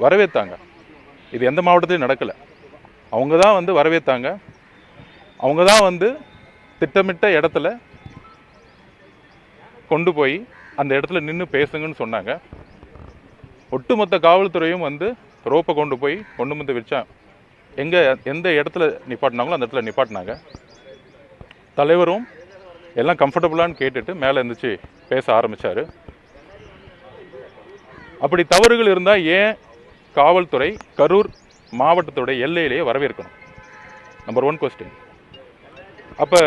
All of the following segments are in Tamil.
வரவேற்றாங்க. இது எந்த மாவட்டத்திலையும் நடக்கலை. அவங்க தான் வந்து வரவேற்றாங்க. அவங்க தான் வந்து திட்டமிட்ட இடத்துல கொண்டு போய் அந்த இடத்துல நின்று பேசுங்கன்னு சொன்னாங்க. ஒட்டுமொத்த காவல்துறையும் வந்து ரோப்பை கொண்டு போய் வந்து வச்சான். எந்த இடத்துல நிப்பாட்டினாங்களோ அந்த இடத்துல நிப்பாட்டினாங்க. தலைவரும் எல்லாம் கம்ஃபர்டபுளான்னு கேட்டுட்டு மேலே இருந்துச்சு பேச ஆரம்பித்தார். அப்படி தவறுகள் இருந்தால் ஏன் காவல்துறை கரூர் மாவட்டத்துடைய எல்லையிலேயே வரவேற்கணும்? Number 1 question. அப்போ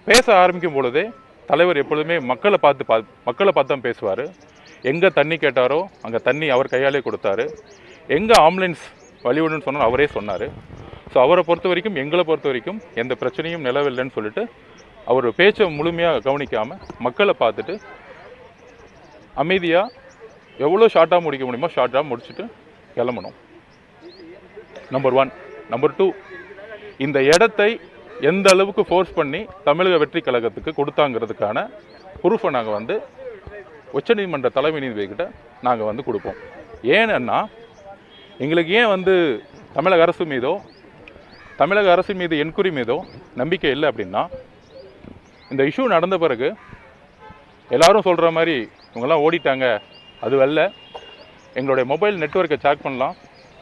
பேச ஆரம்பிக்கும் பொழுதே தலைவர் எப்பொழுதுமே மக்களை பார்த்து தான் பேசுவார். எங்கே தண்ணி கேட்டாரோ அங்கே தண்ணி அவர் கையாலே கொடுத்தாரு. எங்கே ஆம்புலன்ஸ் வழிவிடுன்னு சொன்னாலும் அவரே சொன்னார். ஸோ அவரை பொறுத்த வரைக்கும், எங்களை பொறுத்த வரைக்கும் எந்த பிரச்சனையும் நிலவில்லைன்னு சொல்லிட்டு அவர் பேச்சை முழுமையாக கவனிக்காமல் மக்களை பார்த்துட்டு அமைதியாக எவ்வளோ ஷார்ட்டாக முடிக்க முடியுமோ ஷார்ட்டாக முடிச்சுட்டு கிளம்பணும். நம்பர் 1. நம்பர் 2, இந்த இடத்தை எந்த அளவுக்கு ஃபோர்ஸ் பண்ணி தமிழக வெற்றி கழகத்துக்கு கொடுத்தாங்கிறதுக்கான ப்ரூஃபை நாங்கள் வந்து உச்சநீதிமன்ற தலைமை நீதிபதிக்கிட்ட நாங்கள் வந்து கொடுப்போம். ஏன்னா எங்களுக்கு ஏன் வந்து தமிழக அரசு மீது என்கொயரி மீதோ நம்பிக்கை இல்லை அப்படின்னா, இந்த இஷ்யூ நடந்த பிறகு எல்லாரும் சொல்கிற மாதிரி இவங்கெல்லாம் ஓடிட்டாங்க, அது அல்ல. எங்களுடைய மொபைல் நெட்வொர்க்கை செக் பண்ணலாம்.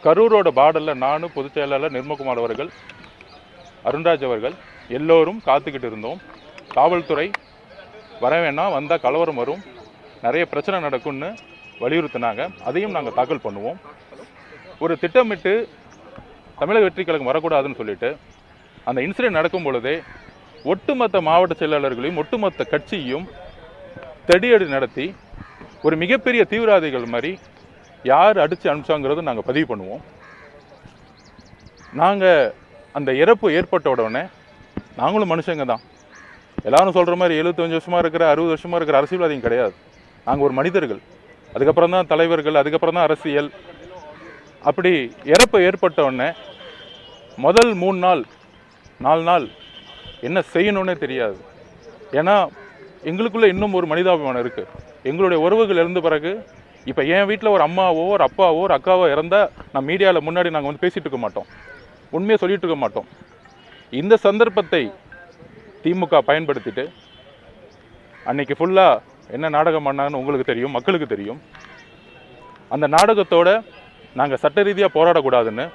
கரூரோட பார்டரில் நானும் பொதுச் செயலாளர் நிர்மகுமார் அவர்கள், அருண்ராஜ் அவர்கள் எல்லோரும் காத்துக்கிட்டு இருந்தோம். காவல்துறை வர வேணாம், வந்தால் கலவரம் வரும், நிறைய பிரச்சனை நடக்கும்னு வலியுறுத்தினாங்க. அதையும் நாங்கள் தாக்கல் பண்ணுவோம். ஒரு திட்டமிட்டு தமிழக வெற்றி கழகம் வரக்கூடாதுன்னு சொல்லிட்டு அந்த இன்சிடென்ட் நடக்கும் பொழுதே ஒட்டுமொத்த மாவட்ட செயலாளர்களையும் ஒட்டுமொத்த கட்சியும் தடியடி நடத்தி ஒரு மிகப்பெரிய தீவிரவாதிகள் மாதிரி யார் அடித்து அனுப்பிச்சாங்கிறத நாங்கள் பதிவு பண்ணுவோம். நாங்கள் அந்த இறப்பு ஏற்பட்ட உடனே நாங்களும் மனுஷங்க தான். எல்லாரும் சொல்கிற மாதிரி 75 வருஷமாக இருக்கிற 60 வருஷமாக இருக்கிற அரசியல்வாதியும் கிடையாது. நாங்கள் ஒரு மனிதர்கள். அதுக்கப்புறம் தான் தலைவர்கள், அதுக்கப்புறம் தான் அரசியல். அப்படி இறப்பு ஏற்பட்ட உடனே முதல் 3 நாள் 4 நாள் என்ன செய்யணுன்னே தெரியாது. ஏன்னா எங்களுக்குள்ளே இன்னும் ஒரு மனிதாபிமானம் இருக்குது. எங்களுடைய உறவுகள் இறந்த பிறகு இப்போ என் வீட்டில் ஒரு அம்மாவோ ஒரு அப்பாவோ ஒரு அக்காவோ இறந்தால் நான் மீடியாவில் முன்னாடி நாங்கள் வந்து பேசிகிட்டு இருக்க மாட்டோம், உண்மையை சொல்லிகிட்டு இருக்க மாட்டோம். இந்த சந்தர்ப்பத்தை திமுக பயன்படுத்திட்டு அன்னைக்கு ஃபுல்லாக என்ன நாடகம் பண்ணாங்கன்னு உங்களுக்கு தெரியும், மக்களுக்கு தெரியும். அந்த நாடகத்தோடு நாங்கள் சட்ட ரீதியாக போராடக்கூடாதுன்னு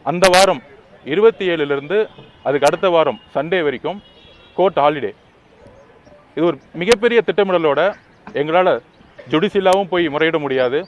அந்த வாரம் 27லேருந்து அதுக்கு அடுத்த வாரம் சண்டே வரைக்கும் கோர்ட் ஹாலிடே. இது ஒரு மிகப்பெரிய திட்டமிடலோட எங்களால் ஜுடிஷியலாகவும் போய் முறையிட முடியாது,